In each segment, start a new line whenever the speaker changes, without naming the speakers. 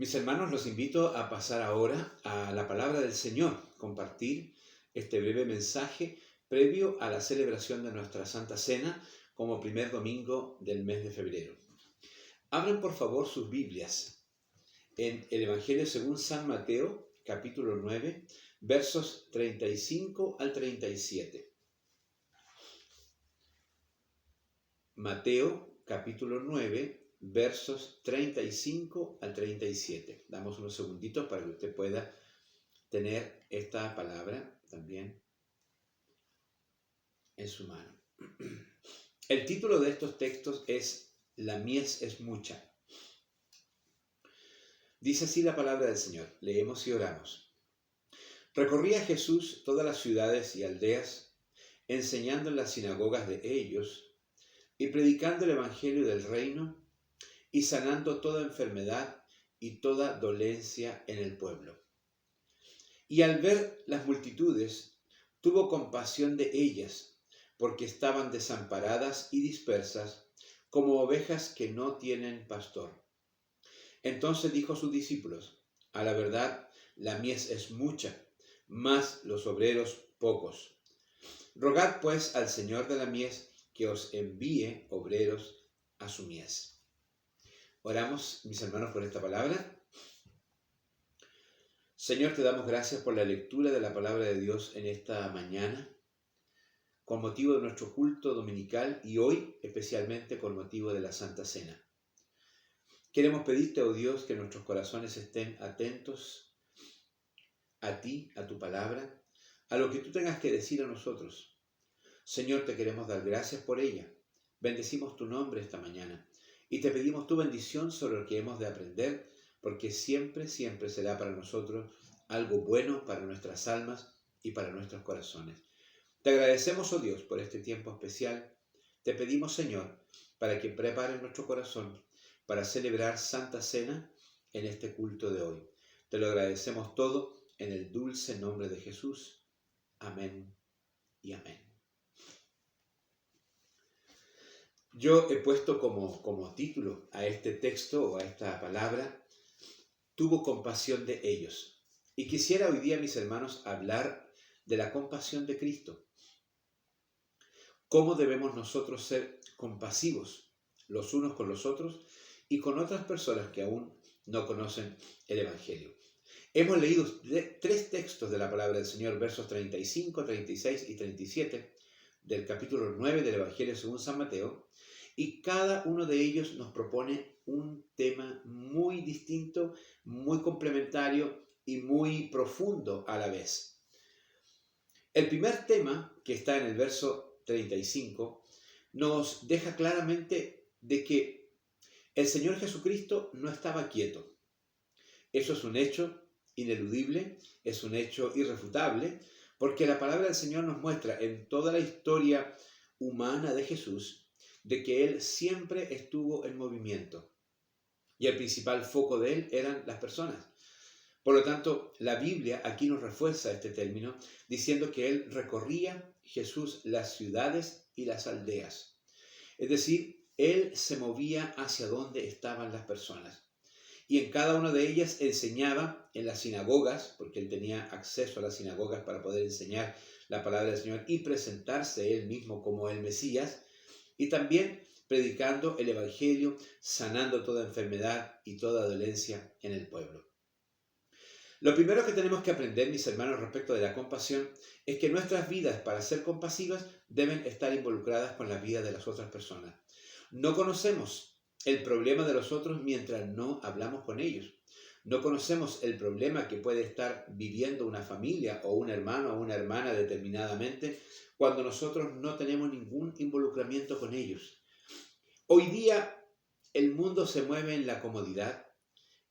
Mis hermanos, los invito a pasar ahora a la palabra del Señor, compartir este breve mensaje previo a la celebración de nuestra Santa Cena como primer domingo del mes de febrero. Abran por favor sus Biblias en el Evangelio según San Mateo, capítulo 9, versos 35 al 37. Mateo, capítulo 9, versos 35 al 37. Damos unos segunditos para que usted pueda tener esta palabra también en su mano. El título de estos textos es La mies es mucha. Dice así la palabra del Señor. Leemos y oramos. Recorría Jesús todas las ciudades y aldeas, enseñando en las sinagogas de ellos y predicando el evangelio del reino y sanando toda enfermedad y toda dolencia en el pueblo. Y al ver las multitudes, tuvo compasión de ellas, porque estaban desamparadas y dispersas, como ovejas que no tienen pastor. Entonces dijo a sus discípulos: a la verdad, la mies es mucha, mas los obreros pocos. Rogad pues al Señor de la mies que os envíe obreros a su mies. Oramos, mis hermanos, por esta palabra. Señor, te damos gracias por la lectura de la palabra de Dios en esta mañana, con motivo de nuestro culto dominical y hoy especialmente con motivo de la Santa Cena. Queremos pedirte, oh Dios, que nuestros corazones estén atentos a ti, a tu palabra, a lo que tú tengas que decir a nosotros. Señor, te queremos dar gracias por ella. Bendecimos tu nombre esta mañana y te pedimos tu bendición sobre lo que hemos de aprender, porque siempre será para nosotros algo bueno para nuestras almas y para nuestros corazones. Te agradecemos, oh Dios, por este tiempo especial. Te pedimos, Señor, para que prepares nuestro corazón para celebrar Santa Cena en este culto de hoy. Te lo agradecemos todo en el dulce nombre de Jesús. Amén y amén. Yo he puesto como título a este texto o a esta palabra: tuvo compasión de ellos. Y quisiera hoy día, mis hermanos, hablar de la compasión de Cristo. ¿Cómo debemos nosotros ser compasivos los unos con los otros y con otras personas que aún no conocen el Evangelio? Hemos leído tres textos de la palabra del Señor, versos 35, 36 y 37 del capítulo 9 del Evangelio según San Mateo, y cada uno de ellos nos propone un tema muy distinto, muy complementario y muy profundo a la vez. El primer tema, que está en el verso 35, nos deja claramente de que el Señor Jesucristo no estaba quieto. Eso es un hecho ineludible, es un hecho irrefutable, porque la palabra del Señor nos muestra en toda la historia humana de Jesús de que Él siempre estuvo en movimiento y el principal foco de Él eran las personas. Por lo tanto, la Biblia aquí nos refuerza este término diciendo que Él recorría, Jesús, las ciudades y las aldeas. Es decir, Él se movía hacia donde estaban las personas. Y en cada una de ellas enseñaba en las sinagogas, porque Él tenía acceso a las sinagogas para poder enseñar la palabra del Señor y presentarse Él mismo como el Mesías, y también predicando el Evangelio, sanando toda enfermedad y toda dolencia en el pueblo. Lo primero que tenemos que aprender, mis hermanos, respecto de la compasión, es que nuestras vidas, para ser compasivas, deben estar involucradas con la vida de las otras personas. No conocemos el problema de los otros mientras no hablamos con ellos. No conocemos el problema que puede estar viviendo una familia o un hermano o una hermana determinadamente cuando nosotros no tenemos ningún involucramiento con ellos. Hoy día el mundo se mueve en la comodidad,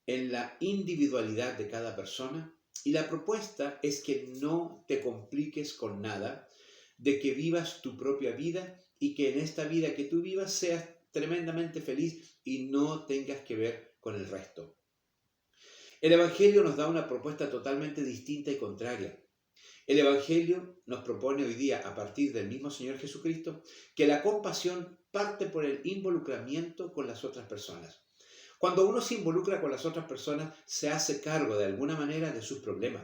en la individualidad de cada persona, y la propuesta es que no te compliques con nada, de que vivas tu propia vida y que en esta vida que tú vivas seas tremendamente feliz y no tengas que ver con el resto. El Evangelio nos da una propuesta totalmente distinta y contraria. El Evangelio nos propone hoy día, a partir del mismo Señor Jesucristo, que la compasión parte por el involucramiento con las otras personas. Cuando uno se involucra con las otras personas, se hace cargo de alguna manera de sus problemas.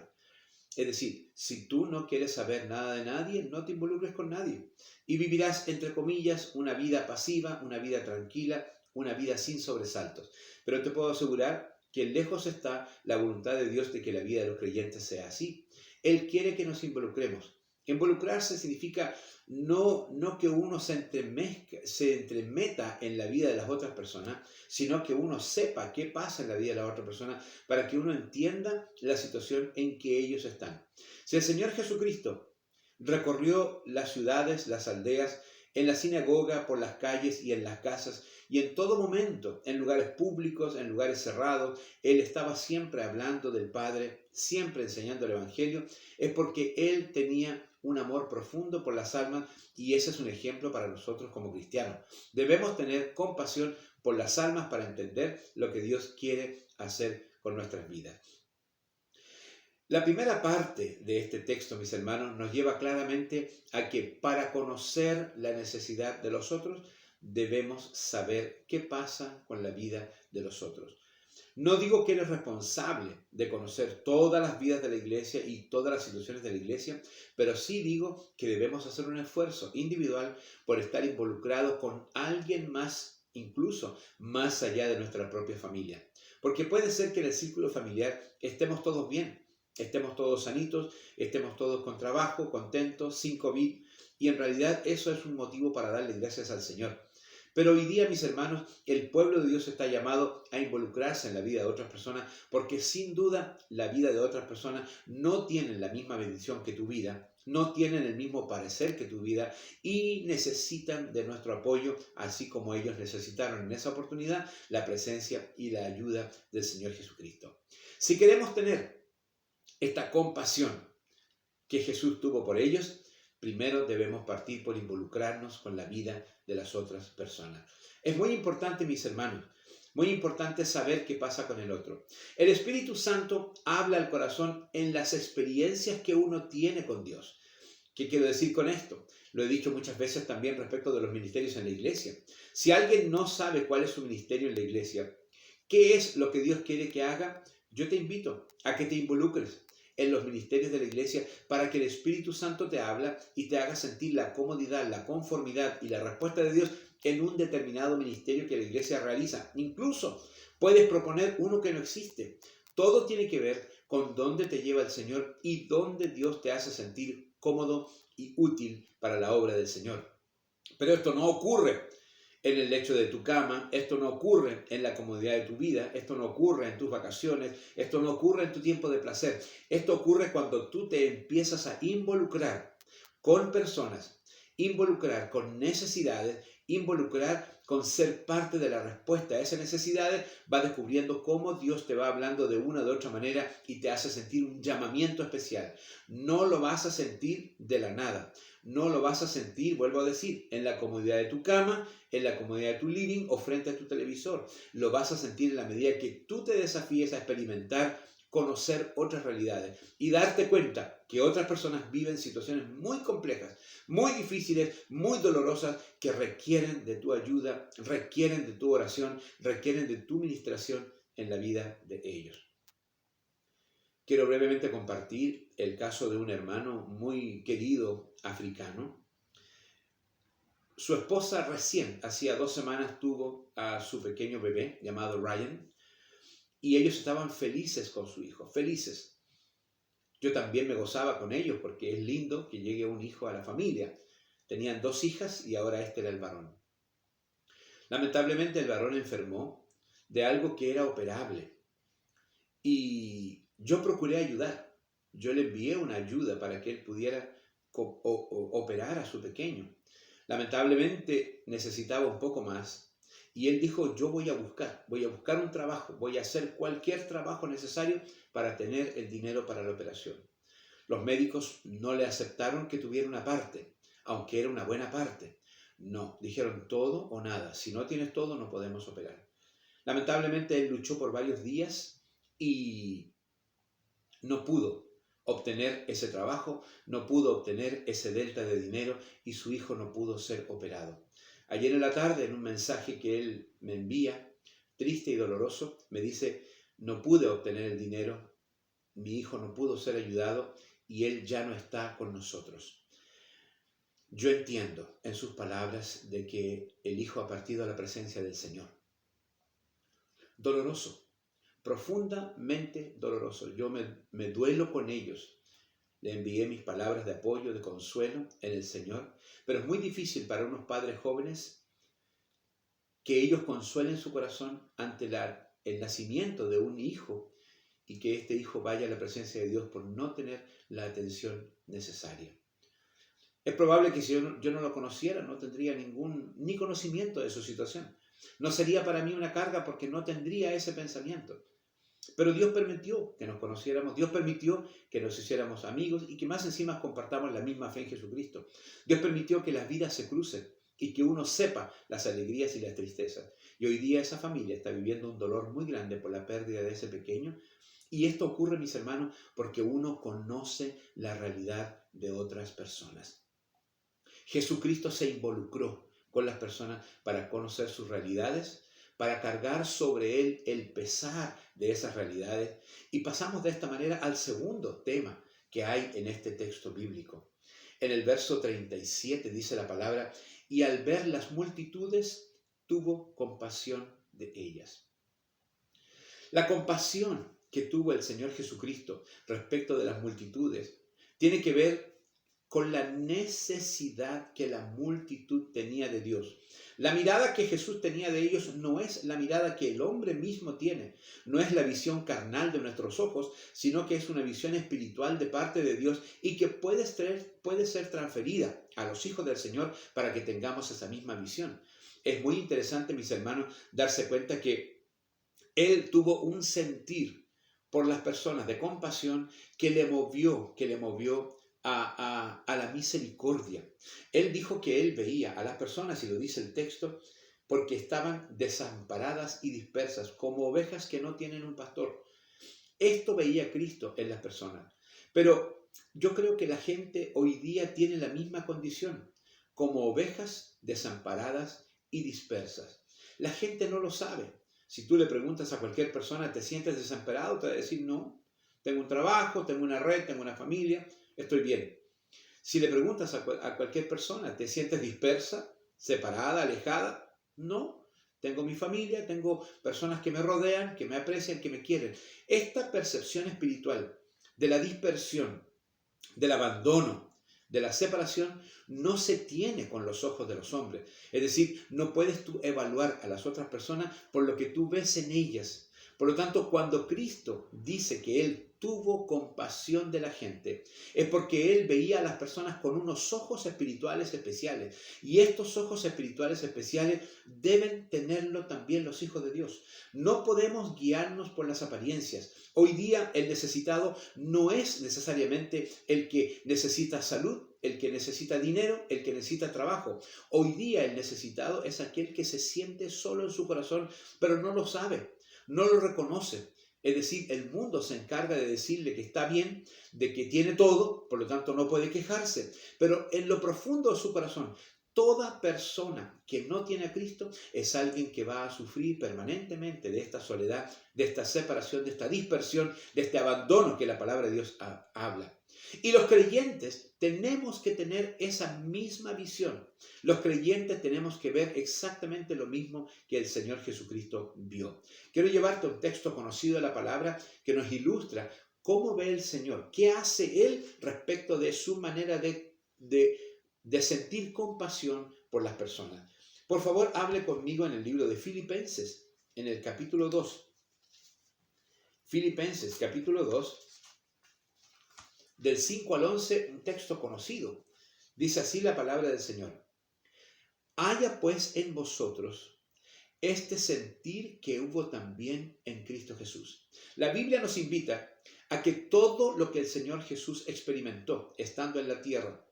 Es decir, si tú no quieres saber nada de nadie, no te involucres con nadie. Y vivirás, entre comillas, una vida pasiva, una vida tranquila, una vida sin sobresaltos. Pero te puedo asegurar que lejos está la voluntad de Dios de que la vida de los creyentes sea así. Él quiere que nos involucremos. Involucrarse significa no que uno se entremeta en la vida de las otras personas, sino que uno sepa qué pasa en la vida de la otra persona para que uno entienda la situación en que ellos están. Si el Señor Jesucristo recorrió las ciudades, las aldeas, en la sinagoga, por las calles y en las casas, y en todo momento, en lugares públicos, en lugares cerrados, Él estaba siempre hablando del Padre, siempre enseñando el Evangelio, es porque Él tenía un amor profundo por las almas y ese es un ejemplo para nosotros como cristianos. Debemos tener compasión por las almas para entender lo que Dios quiere hacer con nuestras vidas. La primera parte de este texto, mis hermanos, nos lleva claramente a que para conocer la necesidad de los otros, debemos saber qué pasa con la vida de los otros. No digo que eres responsable de conocer todas las vidas de la iglesia y todas las situaciones de la iglesia, pero sí digo que debemos hacer un esfuerzo individual por estar involucrados con alguien más, incluso más allá de nuestra propia familia. Porque puede ser que en el círculo familiar estemos todos bien, estemos todos sanitos, estemos todos con trabajo, contentos, sin COVID, y en realidad eso es un motivo para darle gracias al Señor. Pero hoy día, mis hermanos, el pueblo de Dios está llamado a involucrarse en la vida de otras personas porque sin duda la vida de otras personas no tienen la misma bendición que tu vida, no tienen el mismo parecer que tu vida y necesitan de nuestro apoyo, así como ellos necesitaron en esa oportunidad la presencia y la ayuda del Señor Jesucristo. Si queremos tener esta compasión que Jesús tuvo por ellos, primero debemos partir por involucrarnos con la vida de las otras personas. Es muy importante, mis hermanos, muy importante saber qué pasa con el otro. El Espíritu Santo habla al corazón en las experiencias que uno tiene con Dios. ¿Qué quiero decir con esto? Lo he dicho muchas veces también respecto de los ministerios en la iglesia. Si alguien no sabe cuál es su ministerio en la iglesia, ¿qué es lo que Dios quiere que haga? Yo te invito a que te involucres en los ministerios de la iglesia para que el Espíritu Santo te habla y te haga sentir la comodidad, la conformidad y la respuesta de Dios en un determinado ministerio que la iglesia realiza. Incluso puedes proponer uno que no existe. Todo tiene que ver con dónde te lleva el Señor y dónde Dios te hace sentir cómodo y útil para la obra del Señor. Pero esto no ocurre en el lecho de tu cama, esto no ocurre en la comodidad de tu vida, esto no ocurre en tus vacaciones, esto no ocurre en tu tiempo de placer. Esto ocurre cuando tú te empiezas a involucrar con personas, involucrar con necesidades, involucrar con ser parte de la respuesta a esas necesidades, vas descubriendo cómo Dios te va hablando de una o de otra manera y te hace sentir un llamamiento especial. No lo vas a sentir de la nada. No lo vas a sentir, vuelvo a decir, en la comodidad de tu cama, en la comodidad de tu living o frente a tu televisor. Lo vas a sentir en la medida que tú te desafíes a experimentar, conocer otras realidades y darte cuenta que otras personas viven situaciones muy complejas, muy difíciles, muy dolorosas, que requieren de tu ayuda, requieren de tu oración, requieren de tu ministración en la vida de ellos. Quiero brevemente compartir el caso de un hermano muy querido africano. Su esposa recién, hacía 2 semanas, tuvo a su pequeño bebé llamado Ryan y ellos estaban felices con su hijo, felices. Yo también me gozaba con ellos porque es lindo que llegue un hijo a la familia. Tenían 2 hijas y ahora este era el varón. Lamentablemente el varón enfermó de algo que era operable y yo procuré ayudar. Yo le envié una ayuda para que él pudiera operar a su pequeño. Lamentablemente necesitaba un poco más y él dijo, yo voy a buscar un trabajo, voy a hacer cualquier trabajo necesario para tener el dinero para la operación. Los médicos no le aceptaron que tuviera una parte, aunque era una buena parte. No, dijeron todo o nada. Si no tienes todo, no podemos operar. Lamentablemente él luchó por varios días y no pudo obtener ese trabajo, no pudo obtener ese delta de dinero y su hijo no pudo ser operado. Ayer en la tarde, en un mensaje que él me envía, triste y doloroso, me dice, no pude obtener el dinero, mi hijo no pudo ser ayudado y él ya no está con nosotros. Yo entiendo en sus palabras de que el hijo ha partido a la presencia del Señor. Doloroso, profundamente doloroso. Yo me duelo con ellos. Le envié mis palabras de apoyo, de consuelo en el Señor, pero es muy difícil para unos padres jóvenes que ellos consuelen su corazón ante el nacimiento de un hijo y que este hijo vaya a la presencia de Dios por no tener la atención necesaria. Es probable que si yo no lo conociera, no tendría ni conocimiento de su situación. No sería para mí una carga porque no tendría ese pensamiento. Pero Dios permitió que nos conociéramos, Dios permitió que nos hiciéramos amigos y que más encima compartamos la misma fe en Jesucristo. Dios permitió que las vidas se crucen y que uno sepa las alegrías y las tristezas. Y hoy día esa familia está viviendo un dolor muy grande por la pérdida de ese pequeño. Y esto ocurre, mis hermanos, porque uno conoce la realidad de otras personas. Jesucristo se involucró con las personas para conocer sus realidades, para cargar sobre él el pesar de esas realidades. Y pasamos de esta manera al segundo tema que hay en este texto bíblico. En el verso 37 dice la palabra, y al ver las multitudes, tuvo compasión de ellas. La compasión que tuvo el Señor Jesucristo respecto de las multitudes tiene que ver con la necesidad que la multitud tenía de Dios. La mirada que Jesús tenía de ellos no es la mirada que el hombre mismo tiene, no es la visión carnal de nuestros ojos, sino que es una visión espiritual de parte de Dios y que puede ser transferida a los hijos del Señor para que tengamos esa misma visión. Es muy interesante, mis hermanos, darse cuenta que Él tuvo un sentir por las personas de compasión que le movió a la misericordia. Él dijo que él veía a las personas, y lo dice el texto, porque estaban desamparadas y dispersas, como ovejas que no tienen un pastor. Esto veía Cristo en las personas. Pero yo creo que la gente hoy día tiene la misma condición, como ovejas desamparadas y dispersas. La gente no lo sabe. Si tú le preguntas a cualquier persona, ¿te sientes desamparado? Te va a decir, no, tengo un trabajo, tengo una red, tengo una familia, estoy bien. Si le preguntas a cualquier persona, ¿te sientes dispersa, separada, alejada? No, tengo mi familia, tengo personas que me rodean, que me aprecian, que me quieren. Esta percepción espiritual de la dispersión, del abandono, de la separación, no se tiene con los ojos de los hombres. Es decir, no puedes tú evaluar a las otras personas por lo que tú ves en ellas. Por lo tanto, cuando Cristo dice que Él tuvo compasión de la gente, es porque Él veía a las personas con unos ojos espirituales especiales. Y estos ojos espirituales especiales deben tenerlo también los hijos de Dios. No podemos guiarnos por las apariencias. Hoy día el necesitado no es necesariamente el que necesita salud, el que necesita dinero, el que necesita trabajo. Hoy día el necesitado es aquel que se siente solo en su corazón, pero no lo sabe. No lo reconoce. Es decir, el mundo se encarga de decirle que está bien, de que tiene todo, por lo tanto no puede quejarse. Pero en lo profundo de su corazón, toda persona que no tiene a Cristo es alguien que va a sufrir permanentemente de esta soledad, de esta separación, de esta dispersión, de este abandono que la palabra de Dios habla. Y los creyentes tenemos que tener esa misma visión. Los creyentes tenemos que ver exactamente lo mismo que el Señor Jesucristo vio. Quiero llevarte a un texto conocido de la palabra que nos ilustra cómo ve el Señor, qué hace Él respecto de su manera de sentir compasión por las personas. Por favor, hable conmigo en el libro de Filipenses, en el capítulo 2. Filipenses, capítulo 2. Del 5 al 11, un texto conocido. Dice así la palabra del Señor. Haya pues en vosotros este sentir que hubo también en Cristo Jesús. La Biblia nos invita a que todo lo que el Señor Jesús experimentó estando en la tierra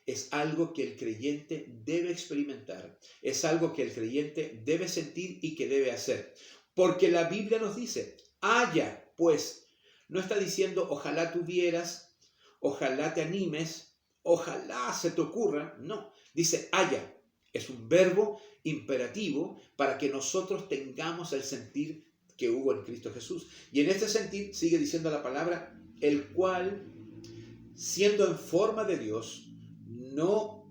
es algo que el creyente debe experimentar, es algo que el creyente debe sentir y que debe hacer. Porque la Biblia nos dice, haya pues, no está diciendo ojalá tuvieras, ojalá te animes, ojalá se te ocurra. No, dice haya. Es un verbo imperativo para que nosotros tengamos el sentir que hubo en Cristo Jesús. Y en este sentir sigue diciendo la palabra, el cual, siendo en forma de Dios, no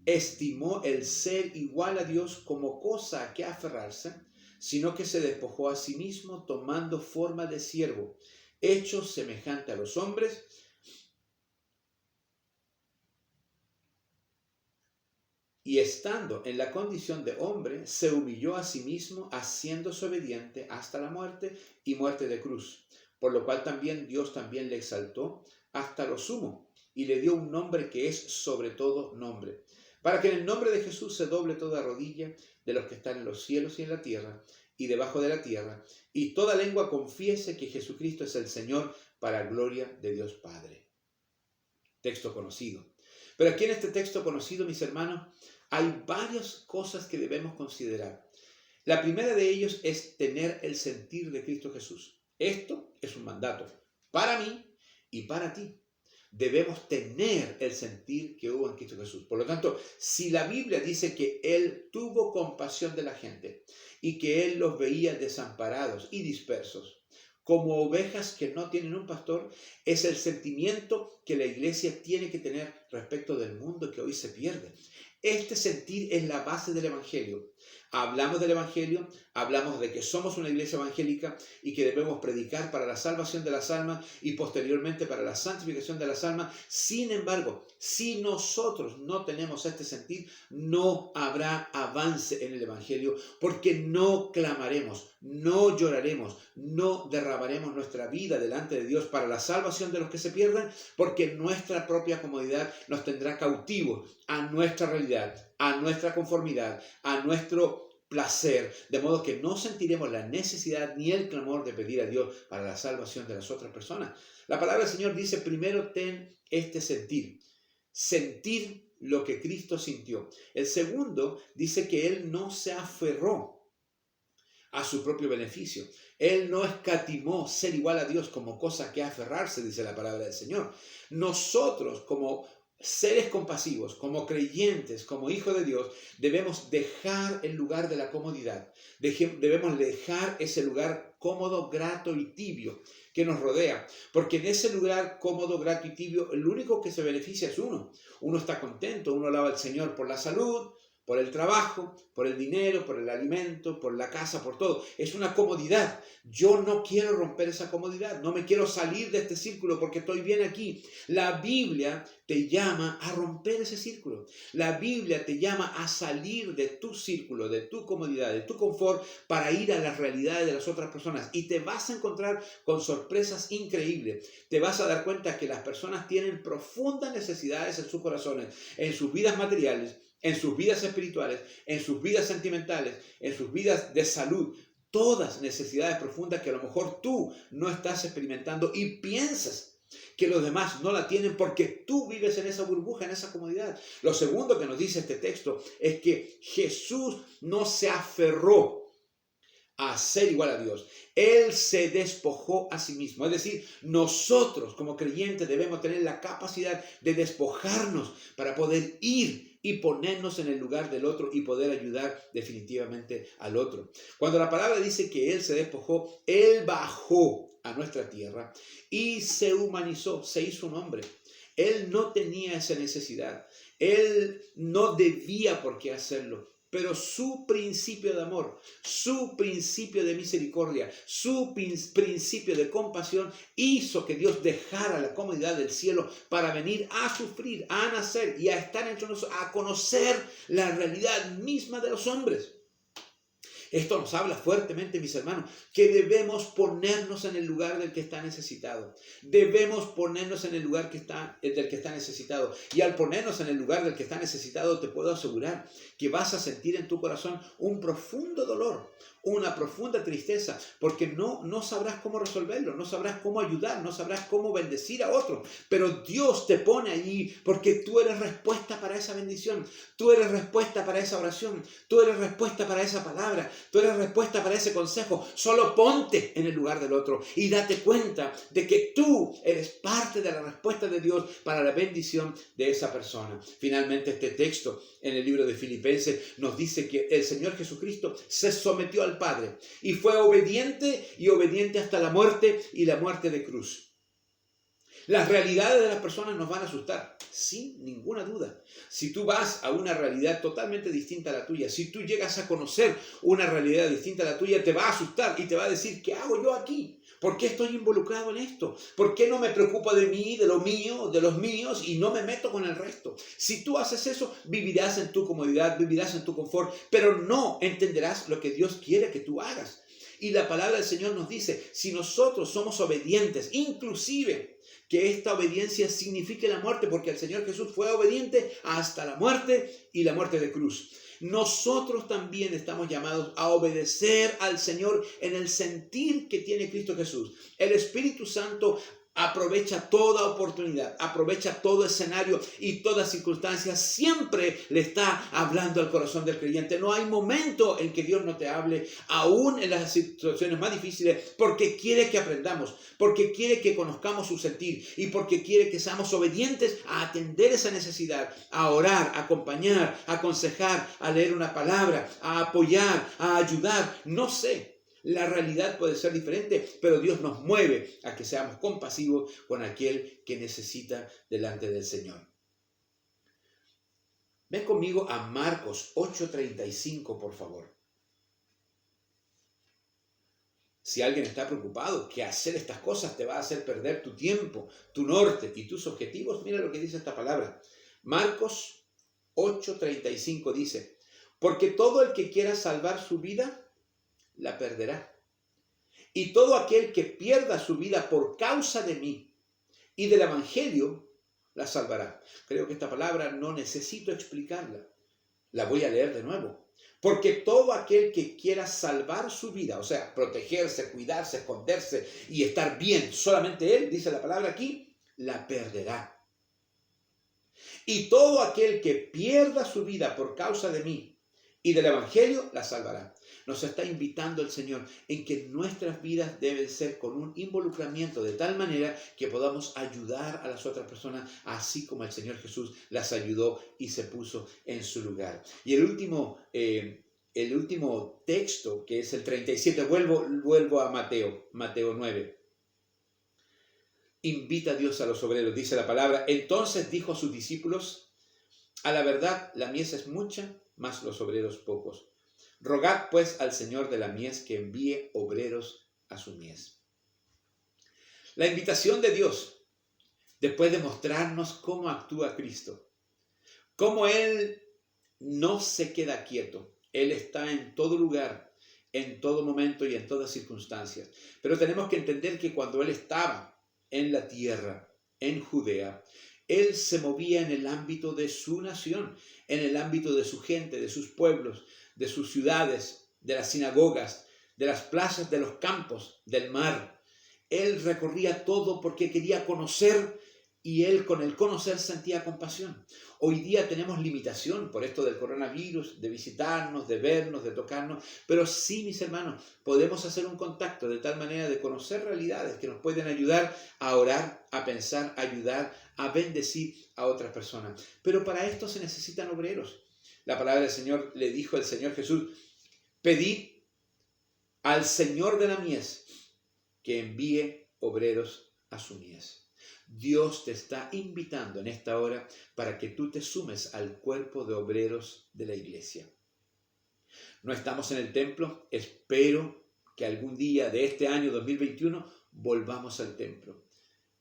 estimó el ser igual a Dios como cosa a que aferrarse, sino que se despojó a sí mismo, tomando forma de siervo, hecho semejante a los hombres, y estando en la condición de hombre, se humilló a sí mismo, haciéndose obediente hasta la muerte y muerte de cruz. Por lo cual también Dios también le exaltó hasta lo sumo y le dio un nombre que es sobre todo nombre, para que en el nombre de Jesús se doble toda rodilla de los que están en los cielos y en la tierra y debajo de la tierra, y toda lengua confiese que Jesucristo es el Señor, para gloria de Dios Padre. Texto conocido. Pero aquí en este texto conocido, mis hermanos, hay varias cosas que debemos considerar. La primera de ellos es tener el sentir de Cristo Jesús. Esto es un mandato para mí y para ti. Debemos tener el sentir que hubo en Cristo Jesús. Por lo tanto, si la Biblia dice que Él tuvo compasión de la gente y que Él los veía desamparados y dispersos, como ovejas que no tienen un pastor, es el sentimiento que la iglesia tiene que tener respecto del mundo que hoy se pierde. Este sentir es la base del Evangelio. Hablamos del Evangelio, hablamos de que somos una iglesia evangélica y que debemos predicar para la salvación de las almas y posteriormente para la santificación de las almas. Sin embargo, si nosotros no tenemos este sentir, no habrá avance en el Evangelio, porque no clamaremos, no lloraremos, no derramaremos nuestra vida delante de Dios para la salvación de los que se pierdan, porque nuestra propia comodidad nos tendrá cautivos a nuestra realidad, a nuestra conformidad, a nuestro placer, de modo que no sentiremos la necesidad ni el clamor de pedir a Dios para la salvación de las otras personas. La palabra del Señor dice, primero ten este sentir lo que Cristo sintió. El segundo dice que Él no se aferró a su propio beneficio. Él no escatimó ser igual a Dios como cosa que aferrarse, dice la palabra del Señor. Nosotros, como seres compasivos, como creyentes, como hijos de Dios, debemos dejar el lugar de la comodidad. Debemos dejar ese lugar cómodo, grato y tibio que nos rodea. Porque en ese lugar cómodo, grato y tibio, el único que se beneficia es uno. Uno está contento, uno alaba al Señor por la salud, por el trabajo, por el dinero, por el alimento, por la casa, por todo. Es una comodidad. Yo no quiero romper esa comodidad. No me quiero salir de este círculo porque estoy bien aquí. La Biblia te llama a romper ese círculo. La Biblia te llama a salir de tu círculo, de tu comodidad, de tu confort, para ir a las realidades de las otras personas. Y te vas a encontrar con sorpresas increíbles. Te vas a dar cuenta que las personas tienen profundas necesidades en sus corazones, en sus vidas materiales, en sus vidas espirituales, en sus vidas sentimentales, en sus vidas de salud. Todas necesidades profundas que a lo mejor tú no estás experimentando y piensas que los demás no la tienen porque tú vives en esa burbuja, en esa comodidad. Lo segundo que nos dice este texto es que Jesús no se aferró a ser igual a Dios. Él se despojó a sí mismo. Es decir, nosotros como creyentes debemos tener la capacidad de despojarnos para poder ir y ponernos en el lugar del otro y poder ayudar definitivamente al otro. Cuando la palabra dice que Él se despojó, Él bajó a nuestra tierra y se humanizó, se hizo un hombre. Él no tenía esa necesidad. Él no debía por qué hacerlo. Pero su principio de amor, su principio de misericordia, su principio de compasión hizo que Dios dejara la comodidad del cielo para venir a sufrir, a nacer y a estar entre nosotros, a conocer la realidad misma de los hombres. Esto nos habla fuertemente, mis hermanos, que debemos ponernos en el lugar del que está necesitado. Debemos ponernos en el lugar del que está necesitado. Y al ponernos en el lugar del que está necesitado, te puedo asegurar que vas a sentir en tu corazón un profundo dolor, una profunda tristeza, porque no sabrás cómo resolverlo, no sabrás cómo ayudar, no sabrás cómo bendecir a otro. Pero Dios te pone allí porque tú eres respuesta para esa bendición, tú eres respuesta para esa oración, tú eres respuesta para esa palabra, tú eres respuesta para ese consejo. Solo ponte en el lugar del otro y date cuenta de que tú eres parte de la respuesta de Dios para la bendición de esa persona. Finalmente, este texto en el libro de Filipenses nos dice que el Señor Jesucristo se sometió al Padre y fue obediente hasta la muerte y la muerte de cruz. Las realidades de las personas nos van a asustar, sin ninguna duda. Si tú vas a una realidad totalmente distinta a la tuya, si tú llegas a conocer una realidad distinta a la tuya, te va a asustar y te va a decir, ¿qué hago yo aquí? ¿Por qué estoy involucrado en esto? ¿Por qué no me preocupo de mí, de lo mío, de los míos y no me meto con el resto? Si tú haces eso, vivirás en tu comodidad, vivirás en tu confort, pero no entenderás lo que Dios quiere que tú hagas. Y la palabra del Señor nos dice, si nosotros somos obedientes, inclusive que esta obediencia signifique la muerte, porque el Señor Jesús fue obediente hasta la muerte y la muerte de cruz. Nosotros también estamos llamados a obedecer al Señor en el sentir que tiene Cristo Jesús. El Espíritu Santo aprovecha toda oportunidad, aprovecha todo escenario y toda circunstancia. Siempre le está hablando al corazón del creyente. No hay momento en que Dios no te hable, aún en las situaciones más difíciles, porque quiere que aprendamos, porque quiere que conozcamos su sentir y porque quiere que seamos obedientes a atender esa necesidad, a orar, a acompañar, a aconsejar, a leer una palabra, a apoyar, a ayudar. No sé. La realidad puede ser diferente, pero Dios nos mueve a que seamos compasivos con aquel que necesita delante del Señor. Ven conmigo a Marcos 8:35, por favor. Si alguien está preocupado que hacer estas cosas te va a hacer perder tu tiempo, tu norte y tus objetivos, mira lo que dice esta palabra. Marcos 8:35 dice, porque todo el que quiera salvar su vida, la perderá. Y todo aquel que pierda su vida por causa de mí y del Evangelio, la salvará. Creo que esta palabra no necesito explicarla. La voy a leer de nuevo. Porque todo aquel que quiera salvar su vida, o sea, protegerse, cuidarse, esconderse y estar bien, solamente él, dice la palabra aquí, la perderá. Y todo aquel que pierda su vida por causa de mí y del Evangelio, la salvará. Nos está invitando el Señor en que nuestras vidas deben ser con un involucramiento de tal manera que podamos ayudar a las otras personas, así como el Señor Jesús las ayudó y se puso en su lugar. Y el último texto, que es el 37, vuelvo a Mateo 9. Invita a Dios a los obreros, dice la palabra. Entonces dijo a sus discípulos, a la verdad la mies es mucha, mas los obreros pocos. Rogad pues al Señor de la mies que envíe obreros a su mies. La invitación de Dios, después de mostrarnos cómo actúa Cristo, cómo Él no se queda quieto, Él está en todo lugar, en todo momento y en todas circunstancias. Pero tenemos que entender que cuando Él estaba en la tierra, en Judea, Él se movía en el ámbito de su nación, en el ámbito de su gente, de sus pueblos, de sus ciudades, de las sinagogas, de las plazas, de los campos, del mar. Él recorría todo porque quería conocer y él con el conocer sentía compasión. Hoy día tenemos limitación por esto del coronavirus, de visitarnos, de vernos, de tocarnos, pero sí, mis hermanos, podemos hacer un contacto de tal manera de conocer realidades que nos pueden ayudar a orar, a pensar, a ayudar, a bendecir a otras personas. Pero para esto se necesitan obreros. La palabra del Señor le dijo el Señor Jesús, pedid al Señor de la mies que envíe obreros a su mies. Dios te está invitando en esta hora para que tú te sumes al cuerpo de obreros de la iglesia. No estamos en el templo, espero que algún día de este año 2021 volvamos al templo.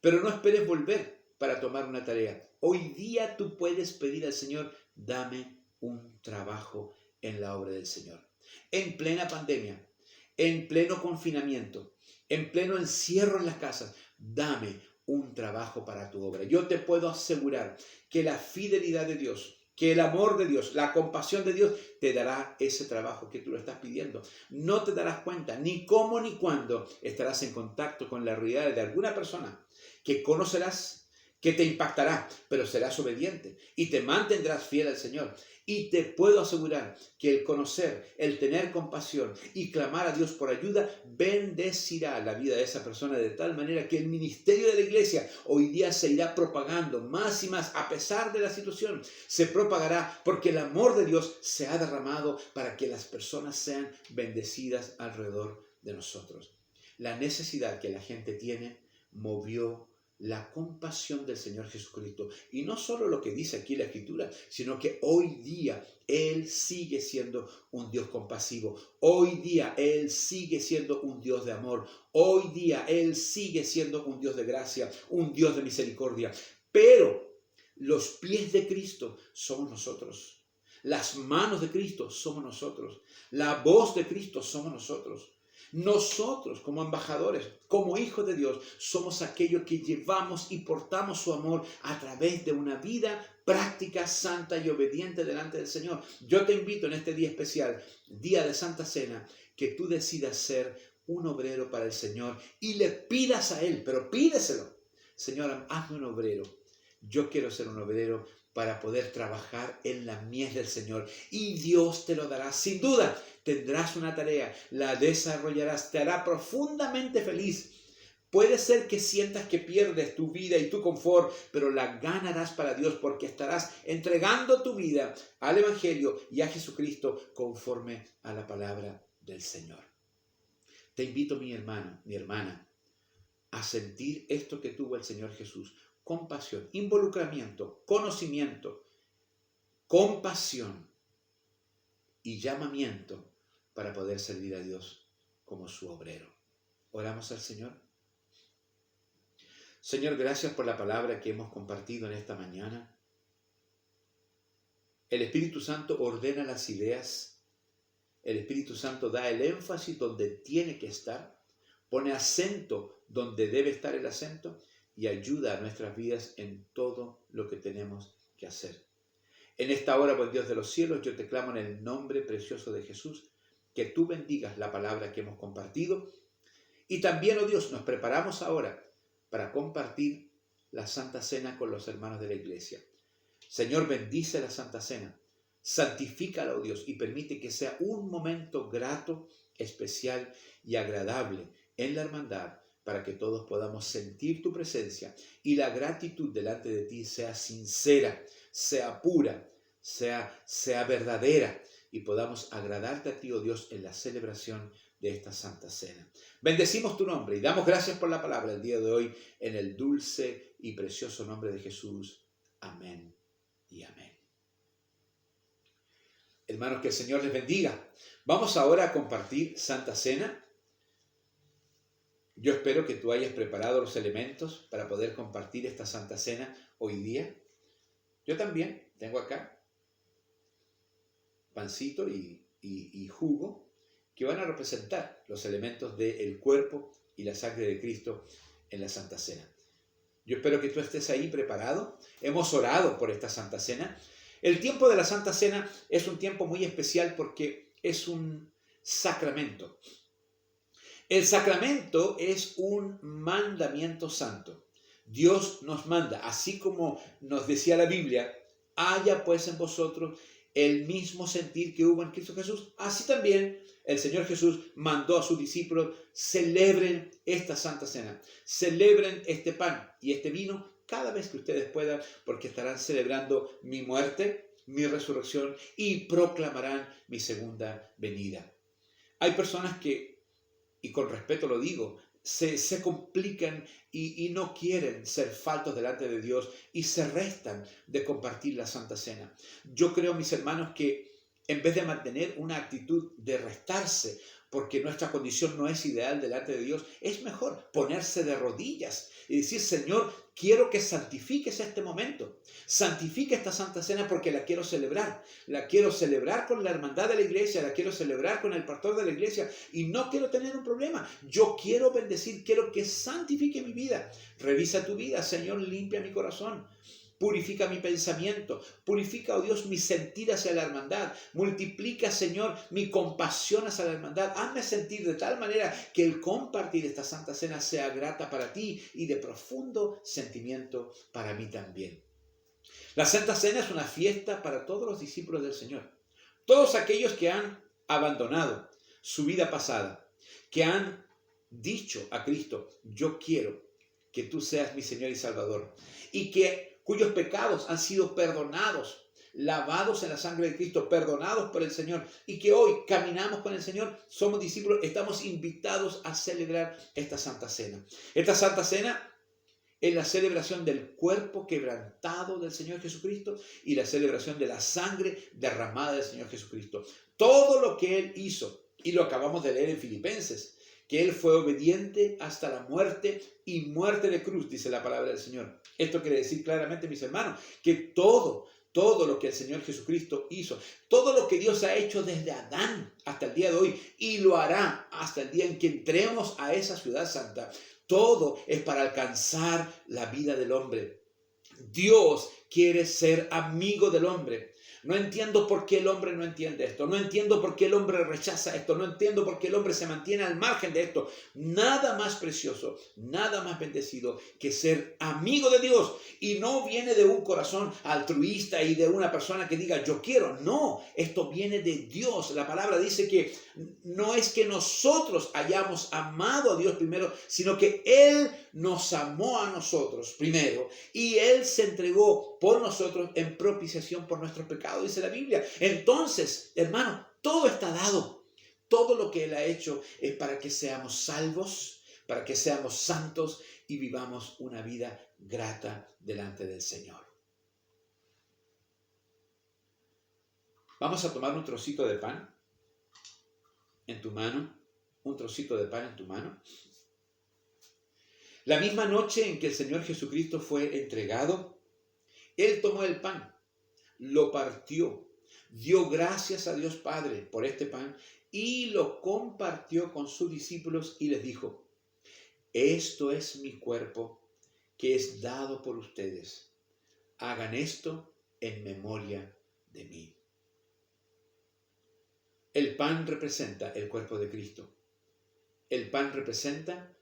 Pero no esperes volver para tomar una tarea. Hoy día tú puedes pedir al Señor, dame un trabajo en la obra del Señor. En plena pandemia, en pleno confinamiento, en pleno encierro en las casas, dame un trabajo para tu obra. Yo te puedo asegurar que la fidelidad de Dios que el amor de Dios, la compasión de Dios te dará ese trabajo que tú lo estás pidiendo. No te darás cuenta ni cómo ni cuándo estarás en contacto con la realidad de alguna persona que conocerás, que te impactará, pero serás obediente y te mantendrás fiel al Señor. Y te puedo asegurar que el conocer, el tener compasión y clamar a Dios por ayuda bendecirá la vida de esa persona de tal manera que el ministerio de la iglesia hoy día se irá propagando más y más a pesar de la situación. Se propagará porque el amor de Dios se ha derramado para que las personas sean bendecidas alrededor de nosotros. La necesidad que la gente tiene movió la compasión del Señor Jesucristo. Y no solo lo que dice aquí la Escritura, sino que hoy día Él sigue siendo un Dios compasivo. Hoy día Él sigue siendo un Dios de amor. Hoy día Él sigue siendo un Dios de gracia, un Dios de misericordia. Pero los pies de Cristo somos nosotros. Las manos de Cristo somos nosotros. La voz de Cristo somos nosotros. Nosotros como embajadores, como hijos de Dios, somos aquellos que llevamos y portamos su amor a través de una vida práctica, santa y obediente delante del Señor. Yo te invito en este día especial, día de Santa Cena, que tú decidas ser un obrero para el Señor y le pidas a Él, pero pídeselo. Señor, hazme un obrero. Yo quiero ser un obrero para poder trabajar en la mies del Señor. Y Dios te lo dará. Sin duda, tendrás una tarea, la desarrollarás, te hará profundamente feliz. Puede ser que sientas que pierdes tu vida y tu confort, pero la ganarás para Dios porque estarás entregando tu vida al Evangelio y a Jesucristo conforme a la palabra del Señor. Te invito, mi hermano, mi hermana, a sentir esto que tuvo el Señor Jesús. Compasión, involucramiento, conocimiento, compasión y llamamiento para poder servir a Dios como su obrero. Oramos al Señor. Señor, gracias por la palabra que hemos compartido en esta mañana. El Espíritu Santo ordena las ideas. El Espíritu Santo da el énfasis donde tiene que estar, pone acento donde debe estar el acento y ayuda a nuestras vidas en todo lo que tenemos que hacer. En esta hora, buen Dios de los cielos, yo te clamo en el nombre precioso de Jesús, que tú bendigas la palabra que hemos compartido. Y también, oh Dios, nos preparamos ahora para compartir la Santa Cena con los hermanos de la iglesia. Señor, bendice la Santa Cena, santifícala, oh Dios, y permite que sea un momento grato, especial y agradable en la hermandad, para que todos podamos sentir tu presencia y la gratitud delante de ti sea sincera, sea pura, sea verdadera y podamos agradarte a ti, oh Dios, en la celebración de esta Santa Cena. Bendecimos tu nombre y damos gracias por la palabra el día de hoy en el dulce y precioso nombre de Jesús. Amén y amén. Hermanos, que el Señor les bendiga. Vamos ahora a compartir Santa Cena. Yo espero que tú hayas preparado los elementos para poder compartir esta Santa Cena hoy día. Yo también tengo acá pancito y jugo que van a representar los elementos del cuerpo y la sangre de Cristo en la Santa Cena. Yo espero que tú estés ahí preparado. Hemos orado por esta Santa Cena. El tiempo de la Santa Cena es un tiempo muy especial porque es un sacramento. El sacramento es un mandamiento santo. Dios nos manda, así como nos decía la Biblia, haya pues en vosotros el mismo sentir que hubo en Cristo Jesús. Así también el Señor Jesús mandó a sus discípulos, celebren esta Santa Cena, celebren este pan y este vino cada vez que ustedes puedan, porque estarán celebrando mi muerte, mi resurrección y proclamarán mi segunda venida. Hay personas que, y con respeto lo digo, se complican y no quieren ser faltos delante de Dios y se restan de compartir la Santa Cena. Yo creo, mis hermanos, que en vez de mantener una actitud de restarse, porque nuestra condición no es ideal delante de Dios, es mejor ponerse de rodillas y decir, Señor, quiero que santifiques este momento. Santifica esta Santa Cena porque la quiero celebrar. La quiero celebrar con la hermandad de la iglesia, la quiero celebrar con el pastor de la iglesia y no quiero tener un problema. Yo quiero bendecir, quiero que santifique mi vida. Revisa tu vida, Señor, limpia mi corazón. Purifica mi pensamiento. Purifica, oh Dios, mi sentir hacia la hermandad. Multiplica, Señor, mi compasión hacia la hermandad. Hazme sentir de tal manera que el compartir esta Santa Cena sea grata para ti y de profundo sentimiento para mí también. La Santa Cena es una fiesta para todos los discípulos del Señor. Todos aquellos que han abandonado su vida pasada, que han dicho a Cristo, yo quiero que tú seas mi Señor y Salvador, y cuyos pecados han sido perdonados, lavados en la sangre de Cristo, perdonados por el Señor, y que hoy caminamos con el Señor, somos discípulos, estamos invitados a celebrar esta Santa Cena. Esta Santa Cena es la celebración del cuerpo quebrantado del Señor Jesucristo y la celebración de la sangre derramada del Señor Jesucristo. Todo lo que Él hizo, y lo acabamos de leer en Filipenses, que Él fue obediente hasta la muerte y muerte de cruz, dice la palabra del Señor. Esto quiere decir claramente, mis hermanos, que todo lo que el Señor Jesucristo hizo, todo lo que Dios ha hecho desde Adán hasta el día de hoy, y lo hará hasta el día en que entremos a esa ciudad santa, todo es para alcanzar la vida del hombre. Dios quiere ser amigo del hombre. No entiendo por qué el hombre no entiende esto. No entiendo por qué el hombre rechaza esto. No entiendo por qué el hombre se mantiene al margen de esto. Nada más precioso, nada más bendecido que ser amigo de Dios. Y no viene de un corazón altruista y de una persona que diga yo quiero. No, esto viene de Dios. La palabra dice que no es que nosotros hayamos amado a Dios primero, sino que Él nos amó a nosotros primero. Y Él se entregó por nosotros en propiciación por nuestros pecados, dice la Biblia. Entonces, hermano, todo está dado. Todo lo que Él ha hecho es para que seamos salvos, para que seamos santos y vivamos una vida grata delante del Señor. Vamos a tomar un trocito de pan en tu mano, un trocito de pan en tu mano. La misma noche en que el Señor Jesucristo fue entregado, Él tomó el pan, lo partió, dio gracias a Dios Padre por este pan y lo compartió con sus discípulos y les dijo, esto es mi cuerpo que es dado por ustedes. Hagan esto en memoria de mí. El pan representa el cuerpo de Cristo. El pan representa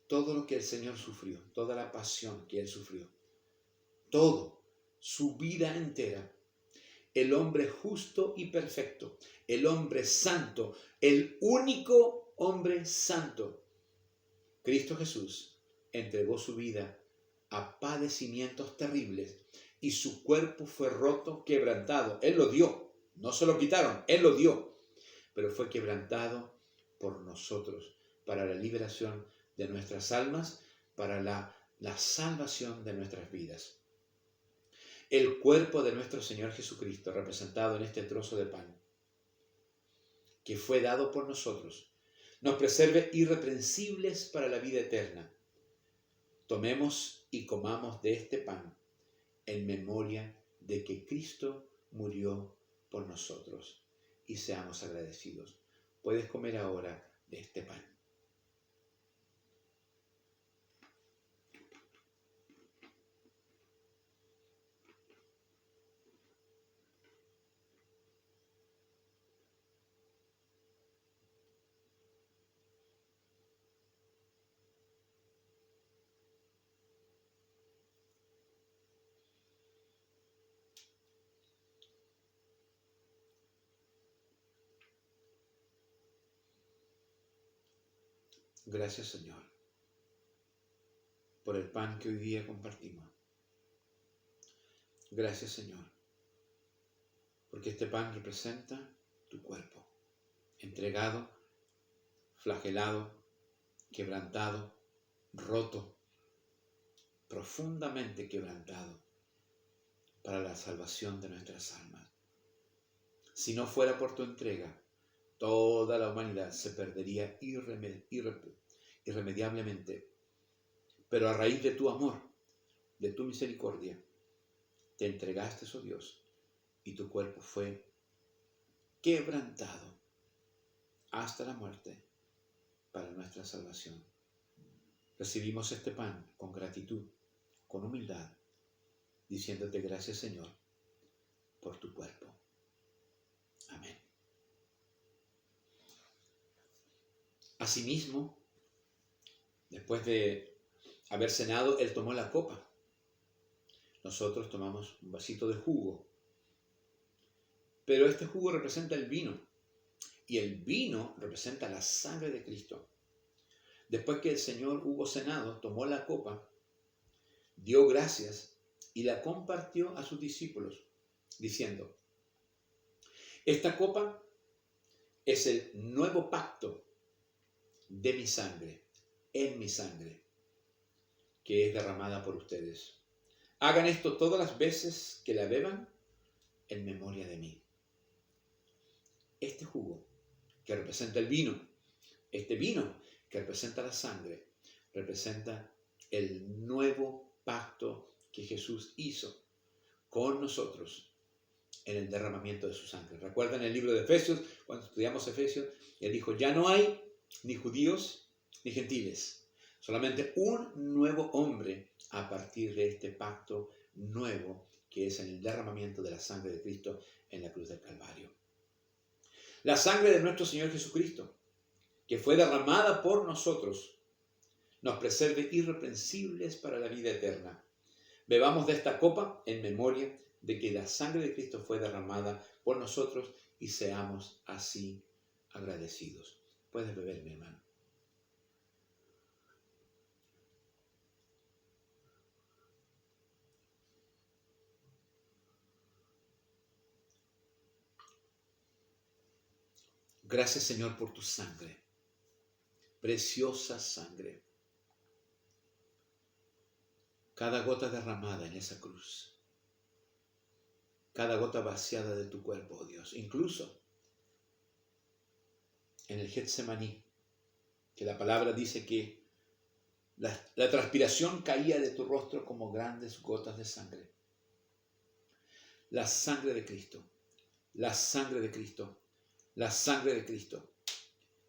todo lo que el Señor sufrió, toda la pasión que Él sufrió. Todo, su vida entera. El hombre justo y perfecto, el hombre santo, el único hombre santo. Cristo Jesús entregó su vida a padecimientos terribles y su cuerpo fue roto, quebrantado. Él lo dio, no se lo quitaron, Él lo dio, pero fue quebrantado por nosotros para la liberación de nuestras almas, para la salvación de nuestras vidas. El cuerpo de nuestro Señor Jesucristo, representado en este trozo de pan, que fue dado por nosotros, nos preserve irreprensibles para la vida eterna. Tomemos y comamos de este pan en memoria de que Cristo murió por nosotros y seamos agradecidos. Puedes comer ahora de este pan. Gracias, Señor, por el pan que hoy día compartimos. Gracias, Señor, porque este pan representa tu cuerpo, entregado, flagelado, quebrantado, roto, profundamente quebrantado para la salvación de nuestras almas. Si no fuera por tu entrega, toda la humanidad se perdería irremediablemente. Pero a raíz de tu amor, de tu misericordia, te entregaste, oh Dios, y tu cuerpo fue quebrantado hasta la muerte para nuestra salvación. Recibimos este pan con gratitud, con humildad, diciéndote gracias, Señor, por tu cuerpo. Amén. Asimismo, después de haber cenado, Él tomó la copa. Nosotros tomamos un vasito de jugo. Pero este jugo representa el vino. Y el vino representa la sangre de Cristo. Después que el Señor hubo cenado, tomó la copa, dio gracias y la compartió a sus discípulos, diciendo: esta copa es el nuevo pacto de mi sangre, en mi sangre, que es derramada por ustedes. Hagan esto todas las veces que la beban en memoria de mí. Este jugo que representa el vino, este vino que representa la sangre, representa el nuevo pacto que Jesús hizo con nosotros en el derramamiento de su sangre. ¿Recuerdan el libro de Efesios? Cuando estudiamos Efesios, Él dijo: ya no hay ni judíos ni gentiles, solamente un nuevo hombre a partir de este pacto nuevo que es en el derramamiento de la sangre de Cristo en la cruz del Calvario. La sangre de nuestro Señor Jesucristo, que fue derramada por nosotros, nos preserve irreprensibles para la vida eterna. Bebamos de esta copa en memoria de que la sangre de Cristo fue derramada por nosotros y seamos así agradecidos. Puedes beber, mi hermano. Gracias, Señor, por tu sangre, preciosa sangre. Cada gota derramada en esa cruz, cada gota vaciada de tu cuerpo, oh Dios, incluso en el Getsemaní, que la palabra dice que la transpiración caía de tu rostro como grandes gotas de sangre. La sangre de Cristo, la sangre de Cristo, la sangre de Cristo.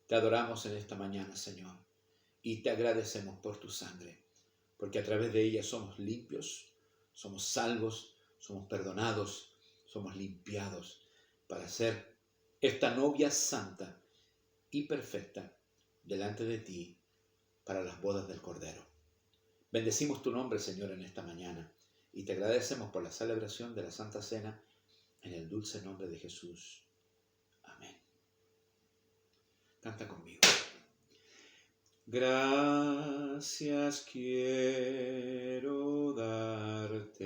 Te adoramos en esta mañana, Señor, y te agradecemos por tu sangre, porque a través de ella somos limpios, somos salvos, somos perdonados, somos limpiados para ser esta novia santa y perfecta delante de ti para las bodas del Cordero. Bendecimos tu nombre, Señor, en esta mañana y te agradecemos por la celebración de la Santa Cena en el dulce nombre de Jesús. Amén. Canta conmigo. Gracias quiero darte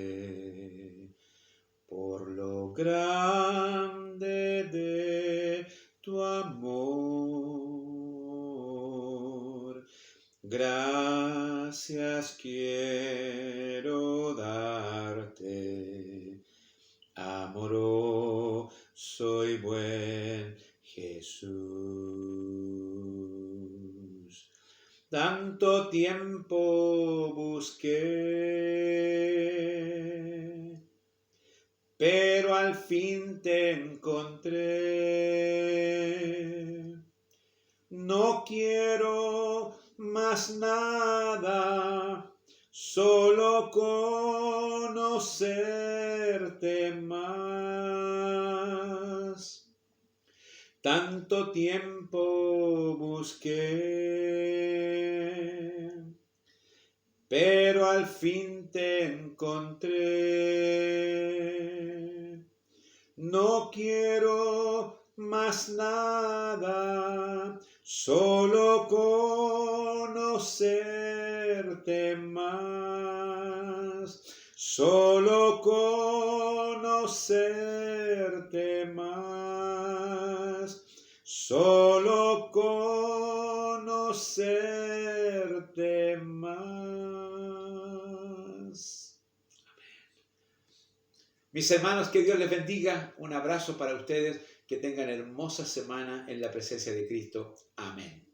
por lo grande de tu amor. Gracias quiero darte, amoroso y buen Jesús. Tanto tiempo busqué, pero al fin te encontré. No quiero más nada, solo conocerte más. Tanto tiempo busqué, pero al fin te encontré. No quiero más nada, solo conocerte más. Solo conocerte más. Solo conocerte más. Mis hermanos, que Dios les bendiga. Un abrazo para ustedes. Que tengan hermosa semana en la presencia de Cristo. Amén.